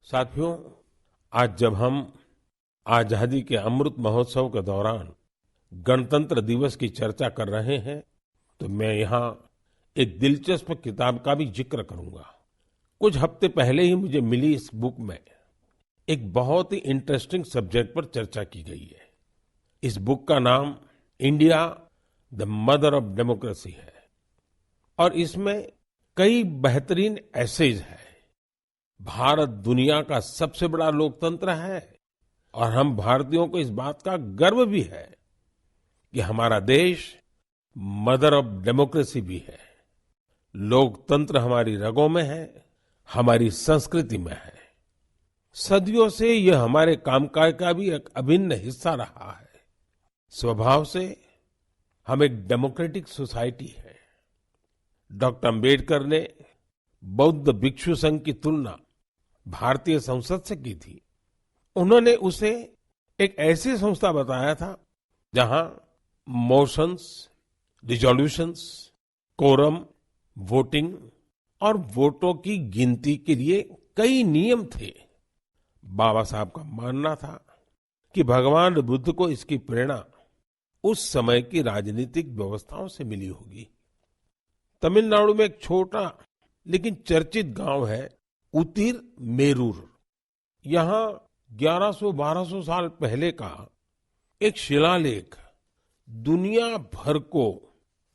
साथियों, आज जब हम आजादी के अमृत महोत्सव के दौरान गणतंत्र दिवस की चर्चा कर रहे हैं, तो मैं यहाँ एक दिलचस्प किताब का भी जिक्र करूंगा। कुछ हफ्ते पहले ही मुझे मिली इस बुक में एक बहुत ही इंटरेस्टिंग सब्जेक्ट पर चर्चा की गई है। इस बुक का नाम India the mother of democracy है और इसमें कई बेहतरीन एसेज है। भारत दुनिया का सबसे बड़ा लोकतंत्र है और हम भारतीयों को इस बात का गर्व भी है कि हमारा देश मदर ऑफ डेमोक्रेसी भी है। लोकतंत्र हमारी रगों में है, हमारी संस्कृति में है। सदियों से यह हमारे कामकाज का भी एक अभिन्न हिस्सा रहा है। स्वभाव से हम एक डेमोक्रेटिक सोसाइटी है। डॉक्टर अंबेडकर ने बौद्ध भिक्षु संघ की तुलना भारतीय संसद से की थी। उन्होंने उसे एक ऐसी संस्था बताया था जहां मोशंस, रिजोल्यूशंस, कोरम, वोटिंग और वोटों की गिनती के लिए कई नियम थे। बाबा साहब का मानना था कि भगवान बुद्ध को इसकी प्रेरणा उस समय की राजनीतिक व्यवस्थाओं से मिली होगी। तमिलनाडु में एक छोटा लेकिन चर्चित गांव है उतिर मेरूर। यहाँ 1100-1200 साल पहले का एक शिलालेख दुनिया भर को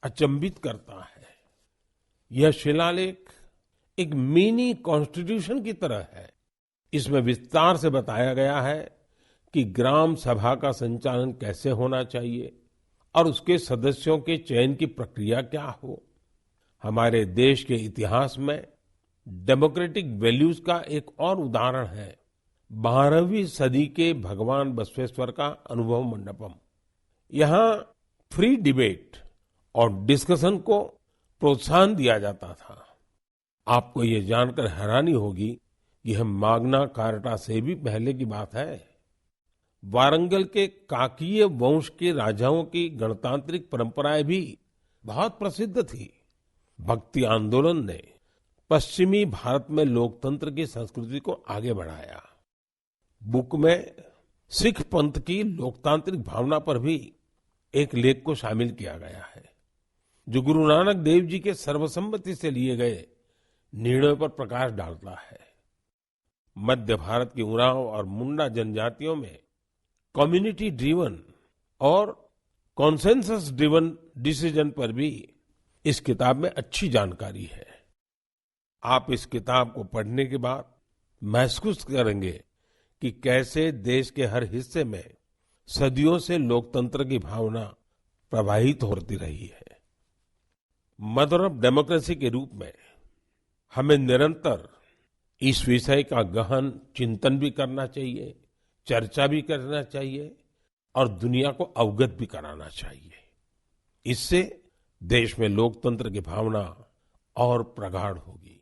अचंभित करता है। यह शिलालेख एक मिनी कॉन्स्टिट्यूशन की तरह है। इसमें विस्तार से बताया गया है कि ग्राम सभा का संचालन कैसे होना चाहिए और उसके सदस्यों के चयन की प्रक्रिया क्या हो। हमारे देश के इतिहास में डेमोक्रेटिक वैल्यूज का एक और उदाहरण है 12वीं सदी के भगवान बसवेश्वर का अनुभव मंडपम। यहाँ फ्री डिबेट और डिस्कशन को प्रोत्साहन दिया जाता था। आपको ये जानकर हैरानी होगी कि यह माग्ना कार्टा से भी पहले की बात है। वारंगल के काकीय वंश के राजाओं की गणतांत्रिक परंपराएं भी बहुत प्रसिद्ध थी। भक्ति आंदोलन ने पश्चिमी भारत में लोकतंत्र की संस्कृति को आगे बढ़ाया। बुक में सिख पंथ की लोकतांत्रिक भावना पर भी एक लेख को शामिल किया गया है, जो गुरु नानक देव जी के सर्वसम्मति से लिए गए निर्णयों पर प्रकाश डालता है। मध्य भारत की उरांव और मुंडा जनजातियों में कम्युनिटी ड्रिवन और कॉन्सेंसस ड्रिवन डिसीजन पर भी इस किताब में अच्छी जानकारी है। आप इस किताब को पढ़ने के बाद महसूस करेंगे कि कैसे देश के हर हिस्से में सदियों से लोकतंत्र की भावना प्रवाहित होती रही है। मदर ऑफ डेमोक्रेसी के रूप में हमें निरंतर इस विषय का गहन चिंतन भी करना चाहिए, चर्चा भी करना चाहिए और दुनिया को अवगत भी कराना चाहिए। इससे देश में लोकतंत्र की भावना और प्रगाढ़ होगी।